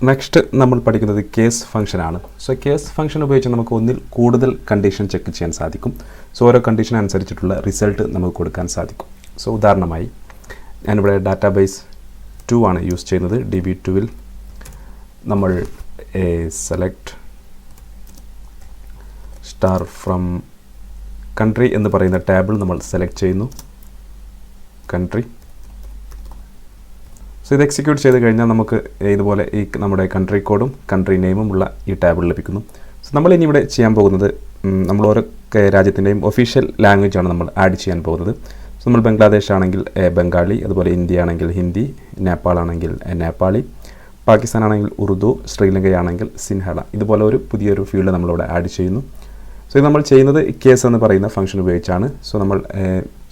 Next നമ്മൾ പഠിക്കുന്നത് case ഫംഗ്ഷനാണ്. സോ കേസ് ഫംഗ്ഷൻ ഉപയോഗിച്ച് നമുക്ക് ഒന്നിൽ കൂടുതൽ കണ്ടീഷൻ ചെക്ക് ചെയ്യാൻ സാധിക്കും. സോ ഓരോ കണ്ടീഷൻ അനുസരിച്ചിട്ടുള്ള റിസൾട്ട് നമുക്ക് കൊടുക്കാൻ സാധിക്കും. സോ ഉദാഹരണമായി ഞാനിവിടെ ഡാറ്റാബേസ് 2 ആണ് യൂസ് ചെയ്യുന്നത്. DB2-ൽ നമ്മൾ സെലക്ട് സ്റ്റാർ ഫ്രം കൺട്രി എന്ന് പറയുന്ന ടാബിൾ നമ്മൾ സെലക്ട് ചെയ്യുന്നു. കൺട്രി. സോ ഇത് എക്സിക്യൂട്ട് ചെയ്ത് കഴിഞ്ഞാൽ നമുക്ക് ഇതുപോലെ ഈ നമ്മുടെ കൺട്രി കോഡും കൺട്രി നെയിമും ഉള്ള ഈ ടാബിൾ ലഭിക്കുന്നു. സോ നമ്മളിനി ഇവിടെ ചെയ്യാൻ പോകുന്നത് നമ്മൾ ഓരോ രാജ്യത്തിൻ്റെയും ഒഫീഷ്യൽ ലാംഗ്വേജാണ് നമ്മൾ ആഡ് ചെയ്യാൻ പോകുന്നത്. സോ നമ്മൾ ബംഗ്ലാദേശ് ആണെങ്കിൽ ബംഗാളി, അതുപോലെ ഇന്ത്യ ആണെങ്കിൽ ഹിന്ദി, നേപ്പാൾ ആണെങ്കിൽ നേപ്പാളി, പാകിസ്ഥാൻ ആണെങ്കിൽ ഉറുദു, ശ്രീലങ്കയാണെങ്കിൽ സിൻഹള. ഇതുപോലെ ഒരു പുതിയൊരു ഫീൽഡ് നമ്മളിവിടെ ആഡ് ചെയ്യുന്നു. സോ ഇത് നമ്മൾ ചെയ്യുന്നത് കേസ് എന്ന് പറയുന്ന ഫംഗ്ഷൻ ഉപയോഗിച്ചാണ്. സോ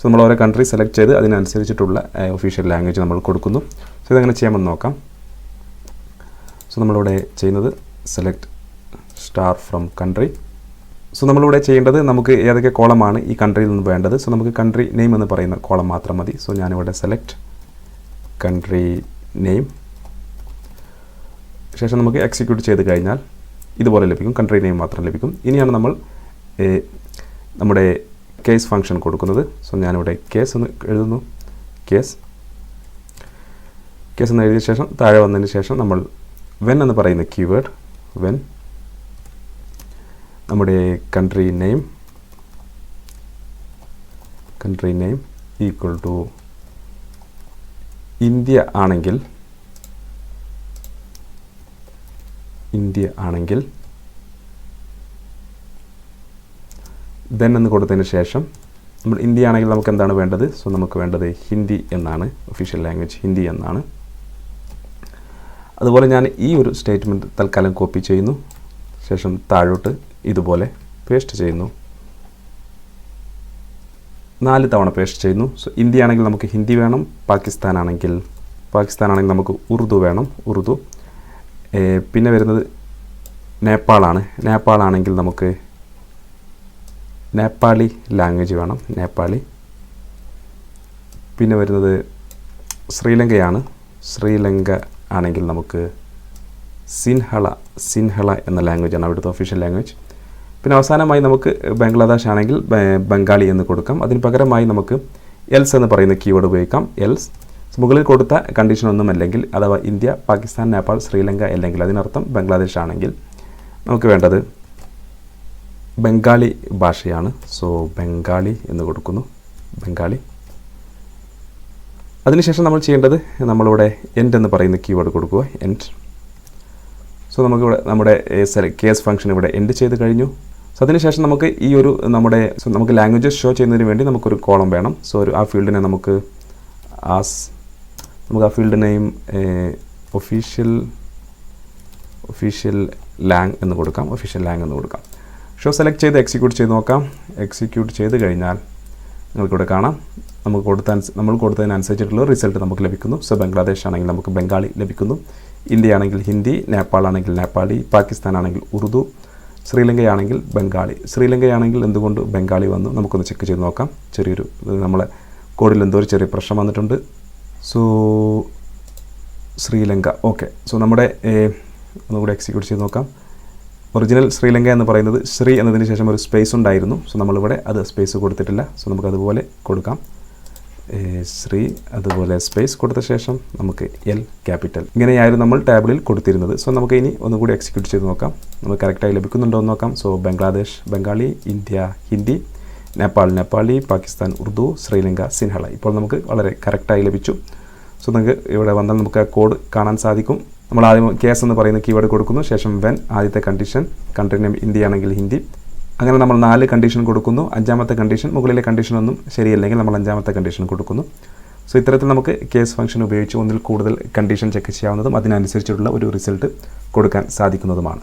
നമ്മൾ ഓരോ കൺട്രി സെലക്ട് ചെയ്ത് അതിനനുസരിച്ചിട്ടുള്ള ഒഫീഷ്യൽ ലാംഗ്വേജ് നമ്മൾ കൊടുക്കുന്നു. സോ ഇതെങ്ങനെ ചെയ്യാമെന്ന് നോക്കാം. സോ നമ്മളിവിടെ ചെയ്യുന്നത് select star from country. So നമ്മളിവിടെ ചെയ്യേണ്ടത് നമുക്ക് ഏതൊക്കെ കോളമാണ് ഈ കൺട്രിയിൽ നിന്ന് വേണ്ടത്. സോ നമുക്ക് കൺട്രി നെയിം എന്ന് പറയുന്ന കോളം മാത്രം മതി. സോ ഞാനിവിടെ സെലക്ട് കൺട്രി നെയിം. ശേഷം നമുക്ക് എക്സിക്യൂട്ട് ചെയ്ത് കഴിഞ്ഞാൽ ഇതുപോലെ ലഭിക്കും. കൺട്രി നെയിം മാത്രം ലഭിക്കും. ഇനിയാണ് നമ്മൾ നമ്മുടെ കേസ് ഫംഗ്ഷൻ കൊടുക്കുന്നത്. സോ ഞാനിവിടെ കേസ് എന്ന് എഴുതുന്നു. കേസ് എന്ന് എഴുതിയ ശേഷം താഴെ വന്നതിന് ശേഷം നമ്മൾ വെൻ എന്ന് പറയുന്ന കീവേഡ്, വെൻ നമ്മുടെ country name equal to India ആണെങ്കിൽ ദെൻ എന്ന് കൊടുത്തതിന് ശേഷം നമ്മൾ ഇന്ത്യ ആണെങ്കിൽ നമുക്ക് എന്താണ് വേണ്ടത്. സോ നമുക്ക് വേണ്ടത് ഹിന്ദി എന്നാണ്. ഒഫീഷ്യൽ ലാംഗ്വേജ് ഹിന്ദി എന്നാണ്. അതുപോലെ ഞാൻ ഈ ഒരു സ്റ്റേറ്റ്മെൻറ്റ് തൽക്കാലം കോപ്പി ചെയ്യുന്നു. ശേഷം താഴോട്ട് ഇതുപോലെ പേസ്റ്റ് ചെയ്യുന്നു. 4 തവണ പേസ്റ്റ് ചെയ്യുന്നു. സോ ഇന്ത്യ ആണെങ്കിൽ നമുക്ക് ഹിന്ദി വേണം. പാകിസ്ഥാൻ ആണെങ്കിൽ നമുക്ക് ഉറുദു വേണം. ഉറുദു. പിന്നെ വരുന്നത് നേപ്പാൾ ആണെങ്കിൽ നമുക്ക് നേപ്പാളി ലാംഗ്വേജ് വേണം. നേപ്പാളി. പിന്നെ വരുന്നത് ശ്രീലങ്കയാണ്. ശ്രീലങ്ക ആണെങ്കിൽ നമുക്ക് സിൻഹള എന്ന ലാംഗ്വേജാണ് അവിടുത്തെ ഒഫീഷ്യൽ ലാംഗ്വേജ്. പിന്നെ അവസാനമായി നമുക്ക് ബംഗ്ലാദേശ് ആണെങ്കിൽ ബംഗാളി എന്ന് കൊടുക്കാം. അതിന് പകരമായി നമുക്ക് എൽസ് എന്ന് പറയുന്ന കീവേഡ് ഉപയോഗിക്കാം. എൽസ് മുകളിൽ കൊടുത്ത കണ്ടീഷൻ ഒന്നുമല്ലെങ്കിൽ, അഥവാ ഇന്ത്യ, പാകിസ്ഥാൻ, നേപ്പാൾ, ശ്രീലങ്ക അല്ലെങ്കിൽ അതിനർത്ഥം ബംഗ്ലാദേശ് ആണെങ്കിൽ നമുക്ക് വേണ്ടത് ബംഗാളി ഭാഷയാണ്. സോ ബംഗാളി എന്ന് കൊടുക്കുന്നു. ബംഗാളി. അതിനുശേഷം നമ്മൾ ചെയ്യേണ്ടത് നമ്മളിവിടെ എൻഡ് എന്ന് പറയുന്ന കീവേഡ് കൊടുക്കുക. എൻഡ്. സോ നമുക്കിവിടെ നമ്മുടെ കേസ് ഫംഗ്ഷൻ ഇവിടെ എൻഡ് ചെയ്ത് കഴിഞ്ഞു. സോ അതിനുശേഷം നമുക്ക് ഈ ഒരു നമുക്ക് ലാംഗ്വേജസ് ഷോ ചെയ്യുന്നതിന് വേണ്ടി നമുക്കൊരു കോളം വേണം. സോ ആ ഫീൽഡിനെ നമുക്ക് ആ ഫീൽഡ് നെയിം ഒഫീഷ്യൽ ലാംഗ് എന്ന് കൊടുക്കാം. ഷോ സെലക്ട് ചെയ്ത് എക്സിക്യൂട്ട് ചെയ്ത് നോക്കാം. എക്സിക്യൂട്ട് ചെയ്ത് കഴിഞ്ഞാൽ നിങ്ങൾക്കിവിടെ കാണാം നമ്മൾ കൊടുത്തതിനനുസരിച്ചിട്ടുള്ള റിസൾട്ട് നമുക്ക് ലഭിക്കുന്നു. സോ ബംഗ്ലാദേശ് ആണെങ്കിൽ നമുക്ക് ബംഗാളി ലഭിക്കുന്നു. ഇന്ത്യ ആണെങ്കിൽ ഹിന്ദി, നേപ്പാൾ ആണെങ്കിൽ നേപ്പാളി, പാകിസ്ഥാൻ ആണെങ്കിൽ ഉറുദു, ശ്രീലങ്കയാണെങ്കിൽ ബംഗാളി. ശ്രീലങ്കയാണെങ്കിൽ എന്തുകൊണ്ട് ബംഗാളി വന്നു നമുക്കൊന്ന് ചെക്ക് ചെയ്ത് നോക്കാം. നമ്മളെ കോഡിൽ എന്തോ ഒരു ചെറിയ പ്രശ്നം വന്നിട്ടുണ്ട്. സോ ശ്രീലങ്ക. ഓക്കെ. സോ നമ്മുടെ ഒന്നുകൂടെ എക്സിക്യൂട്ട് ചെയ്ത് നോക്കാം. ഒറിജിനൽ ശ്രീലങ്ക എന്ന് പറയുന്നത് ശ്രീ എന്നതിന് ശേഷം ഒരു സ്പേസ് ഉണ്ടായിരുന്നു. സോ നമ്മളിവിടെ അത് സ്പേസ് കൊടുത്തിട്ടില്ല. സോ നമുക്കതുപോലെ കൊടുക്കാം. ശ്രീ, അതുപോലെ സ്പേസ് കൊടുത്ത ശേഷം നമുക്ക് എൽ ക്യാപിറ്റൽ. ഇങ്ങനെയായിരുന്നു നമ്മൾ ടാബിളിൽ കൊടുത്തിരുന്നത്. സോ നമുക്ക് ഇനി ഒന്നുകൂടി എക്സിക്യൂട്ട് ചെയ്ത് നോക്കാം. നമുക്ക് കറക്റ്റായി ലഭിക്കുന്നുണ്ടോ എന്ന് നോക്കാം. So Bangladesh Bengali, India Hindi, Nepal Nepali, Pakistan Urdu, Sri Lanka Sinhala. ഇപ്പോൾ നമുക്ക് വളരെ കറക്റ്റായി ലഭിച്ചു. സോ നിങ്ങൾക്ക് ഇവിടെ വന്നാൽ നമുക്ക് ആ കോഡ് കാണാൻ സാധിക്കും. നമ്മൾ ആദ്യം കേസ് എന്ന് പറയുന്ന കീവേഡ് കൊടുക്കുന്നു. ശേഷം വെൻ, ആദ്യത്തെ കണ്ടീഷൻ, കൺട്രി നെയിം ഇന്ത്യ ആണെങ്കിൽ ഹിന്ദി. അങ്ങനെ നമ്മൾ 4 കണ്ടീഷൻ കൊടുക്കുന്നു. 5ാമത്തെ കണ്ടീഷൻ, മുകളിലെ കണ്ടീഷൻ ഒന്നും ശരിയല്ലെങ്കിൽ നമ്മൾ 5ാമത്തെ കണ്ടീഷൻ കൊടുക്കുന്നു. സോ ഇത്തരത്തിൽ നമുക്ക് കേസ് ഫംഗ്ഷൻ ഉപയോഗിച്ച് ഒന്നിൽ കൂടുതൽ കണ്ടീഷൻ ചെക്ക് ചെയ്യാവുന്നതും അതിനനുസരിച്ചുള്ള ഒരു റിസൾട്ട് കൊടുക്കാൻ സാധിക്കുന്നതുമാണ്.